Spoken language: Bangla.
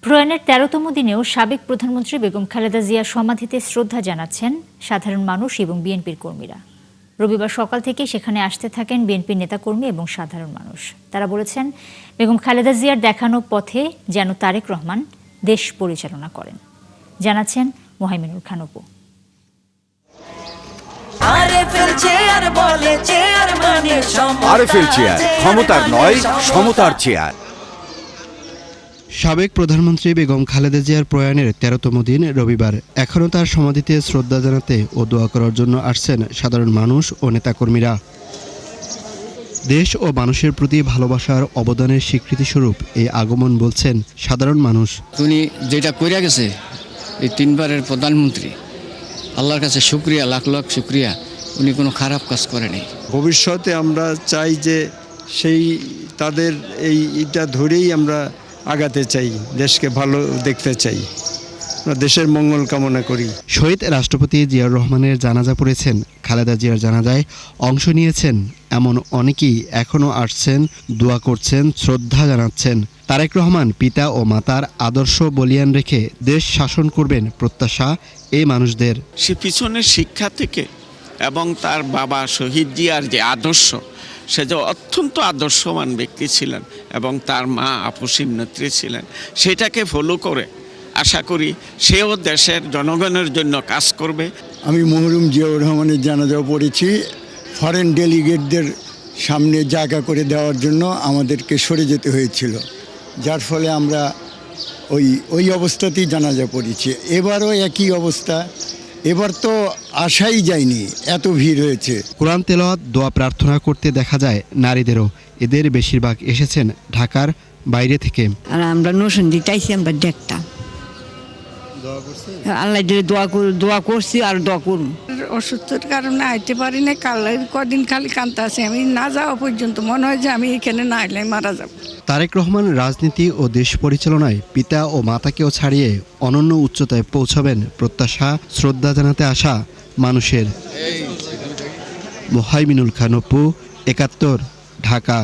প্রয়াণের ১৩তম দিনেও সাবেক প্রধানমন্ত্রী বেগম খালেদা জিয়ার সমাধিতে শ্রদ্ধা জানাচ্ছেন সাধারণ মানুষ এবং বিএনপির কর্মীরা। রবিবার সকাল থেকে সেখানে আসতে থাকেন বিএনপির নেতাকর্মী এবং সাধারণ মানুষ। তারা বলেছেন, বেগম খালেদা জিয়ার দেখানো পথে যেন তারেক রহমান দেশ পরিচালনা করেন। জানাচ্ছেন মোহাইমিনুল খান অপু। আরএফএল চেয়ার, ক্ষমতার নয় সমতার চেয়ার। সাবেক প্রধানমন্ত্রী বেগম খালেদা জিয়ার প্রয়াণের ১৩তম দিন রবিবার। এখনও তার সমাধিতে শ্রদ্ধা জানাতে ও দোয়া করার জন্য আসছেন সাধারণ মানুষ ও নেতাকর্মীরা। দেশ ও মানুষের প্রতি ভালোবাসার অবদানের স্বীকৃতিস্বরূপ এই আগমন বলছেন সাধারণ মানুষ। উনি যেটা কইরা গেছে, এই ৩ বারের প্রধানমন্ত্রী, আল্লাহর কাছে শুকরিয়া, লাখ লাখ শুকরিয়া। উনি কোনো খারাপ কাজ করেনি। ভবিষ্যতে আমরা চাই যে সেই তাদের এইটা ধরেই আমরা আগাতে চাই, দেশকে ভালো দেখতে চাই, আমরা দেশের মঙ্গল কামনা করি। শহীদ রাষ্ট্রপতি জিয়াউর রহমানের জানাজা পড়েছেন। খালেদা জিয়ার জানাজায় অংশ নিয়েছেন এমন অনেকেই এখনও আসছেন, দোয়া করছেন, শ্রদ্ধা জানাচ্ছেন। তারেক রহমান পিতা ও মাতার আদর্শ বলিয়ান রেখে দেশ শাসন করবেন প্রত্যাশা এই মানুষদের। সে পিছনের শিক্ষা থেকে এবং তার বাবা শহীদ জিয়ার যে আদর্শ, সে যে অত্যন্ত আদর্শবান ব্যক্তি ছিলেন এবং তার মা আপসীন নেত্রী ছিলেন, সেটাকে ফলো করে আশা করি সেও দেশের জনগণের জন্য কাজ করবে। আমি মরহুম জিয়াউর রহমানের জানাজাও পড়েছি। ফরেন ডেলিগেটদের সামনে জায়গা করে দেওয়ার জন্য আমাদেরকে সরে যেতে হয়েছিল, যার ফলে আমরা ওই অবস্থাতেই জানাজা পড়েছি। এবারও একই অবস্থা। এবার তো আশাই যায়নি, এত ভিড় হয়েছে। কোরআন তেলাওয়াত, দোয়া প্রার্থনা করতে দেখা যায় নারীদেরও। এদের বেশিরভাগ এসেছেন ঢাকার বাইরে থেকে। আর আমরা নসুন দিতাইছি, আমরা দেখতাম আল্লাহ দোয়া করছি আর দোয়া করুন। অসুস্থের কারণে আইতে পারি না। কদিন খালি কান্তা আছে, আমি না যাওয়া পর্যন্ত মনে হয় যে আমি এখানে না এলে মারা যাব। তারেক রহমান রাজনীতি ও দেশ পরিচালনায় পিতা ও মাতাকেও ছাড়িয়ে অনন্য উচ্চতায় পৌঁছাবেন প্রত্যাশা, শ্রদ্ধা জানাতে আসা মানুষের। মোহাইমিনুল খান অপু, ৭১, ঢাকা।